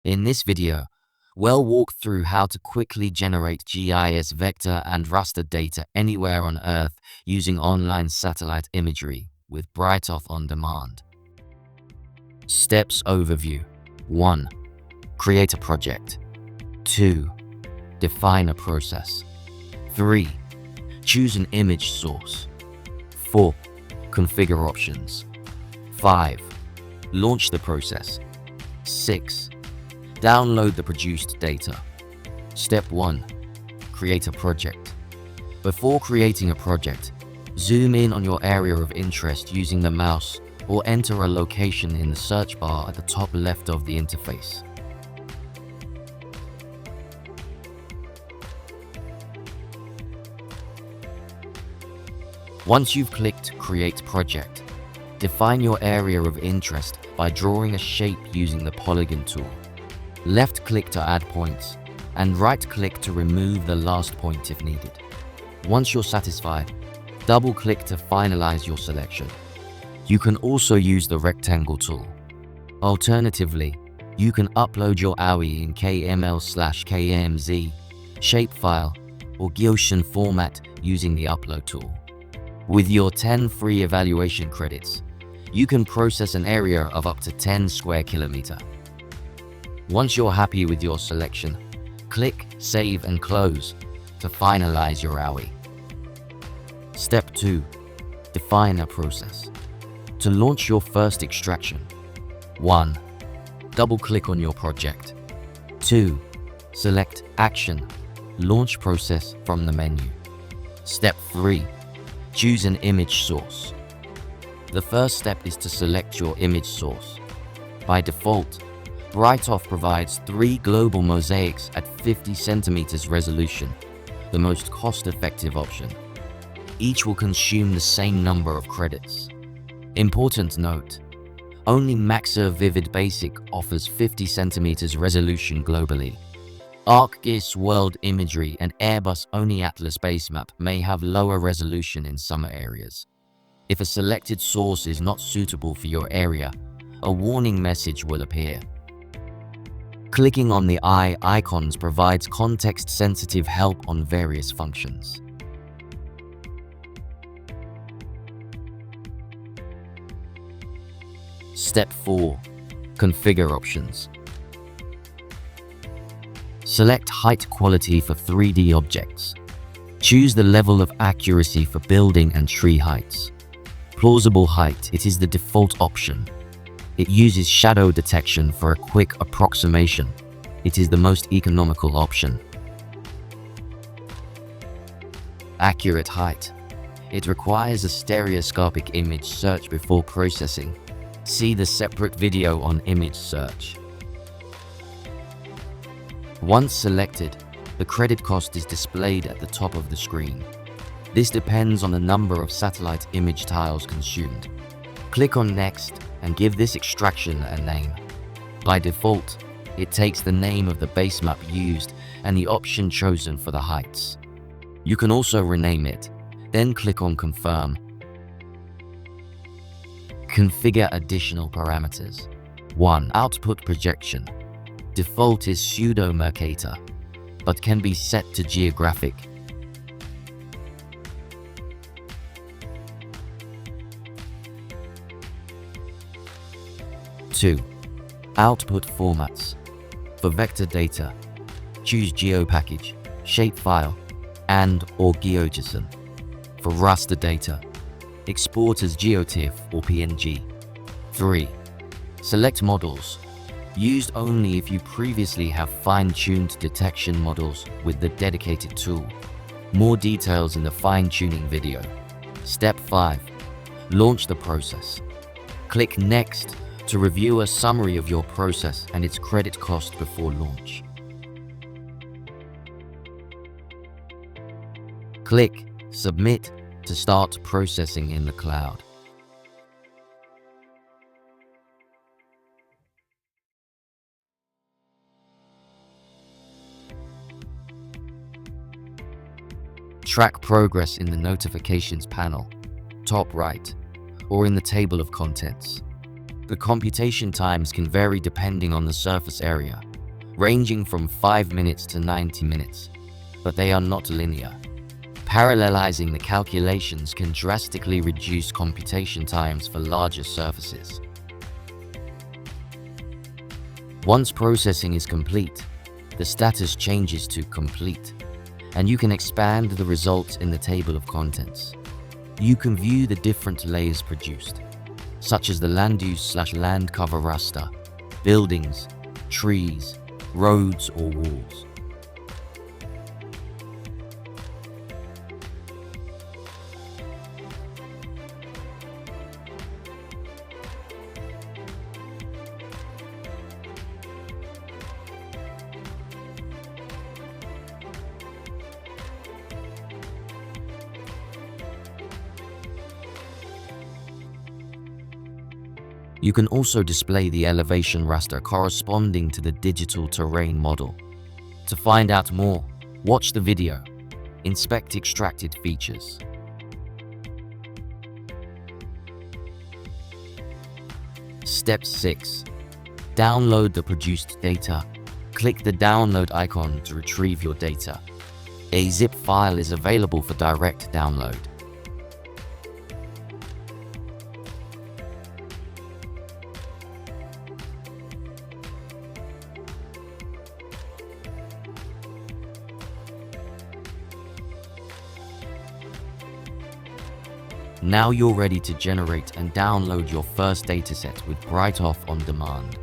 In this video, we'll walk through how to quickly generate GIS vector and raster data anywhere on Earth using online satellite imagery with BrightEarth on demand. Steps overview. 1. Create a project. 2. Define a process. 3. Choose an image source. 4. Configure options. 5. Launch the process. 6. Download the produced data. Step 1. Create a project. Before creating a project, zoom in on your area of interest using the mouse or enter a location in the search bar at the top left of the interface. Once you've clicked Create Project, define your area of interest by drawing a shape using the polygon tool. Left-click to add points, and right-click to remove the last point if needed. Once you're satisfied, double-click to finalize your selection. You can also use the rectangle tool. Alternatively, you can upload your AOI in KML/KMZ, Shapefile, or GeoJSON format using the upload tool. With your 10 free evaluation credits, you can process an area of up to 10 square kilometers. Once you're happy with your selection, click Save and Close to finalize your AOI. Step 2. Define a process. To launch your first extraction, 1. Double-click on your project. 2. Select Action, Launch Process from the menu. Step 3. Choose an image source. The first step is to select your image source. By default, BrightEarth provides 3 global mosaics at 50 centimeters resolution, the most cost-effective option. Each will consume the same number of credits. Important note, only Maxar Vivid Basic offers 50 centimeters resolution globally. ArcGIS World Imagery and Airbus OneAtlas basemap may have lower resolution in some areas. If a selected source is not suitable for your area, a warning message will appear. Clicking on the eye icons provides context-sensitive help on various functions. Step 4. Configure options. Select height quality for 3D objects. Choose the level of accuracy for building and tree heights. Plausible height, it is the default option. It uses shadow detection for a quick approximation. It is the most economical option. Accurate height. It requires a stereoscopic image search before processing. See the separate video on image search. Once selected, the credit cost is displayed at the top of the screen. This depends on the number of satellite image tiles consumed. Click on Next and give this extraction a name. By default, it takes the name of the basemap used and the option chosen for the heights. You can also rename it, then click on Confirm. Configure additional parameters. 1. Output projection. Default is pseudo-Mercator, but can be set to geographic. 2. Output formats. For vector data, choose GeoPackage, Shapefile, and/or GeoJSON. For raster data, export as GeoTIFF or PNG. 3. Select models. Used only if you previously have fine-tuned detection models with the dedicated tool. More details in the fine-tuning video. Step 5. Launch the process. Click Next to review a summary of your process and its credit cost before launch. Click Submit to start processing in the cloud. Track progress in the notifications panel, top right, or in the table of contents. The computation times can vary depending on the surface area, ranging from 5 minutes to 90 minutes, but they are not linear. Parallelizing the calculations can drastically reduce computation times for larger surfaces. Once processing is complete, the status changes to complete, and you can expand the results in the table of contents. You can view the different layers produced, such as the land use/land cover raster, buildings, trees, roads, or walls. You can also display the elevation raster corresponding to the digital terrain model. To find out more, watch the video. Inspect extracted features. Step 6. Download the produced data. Click the download icon to retrieve your data. A zip file is available for direct download. Now you're ready to generate and download your first dataset with BrightEarth on demand.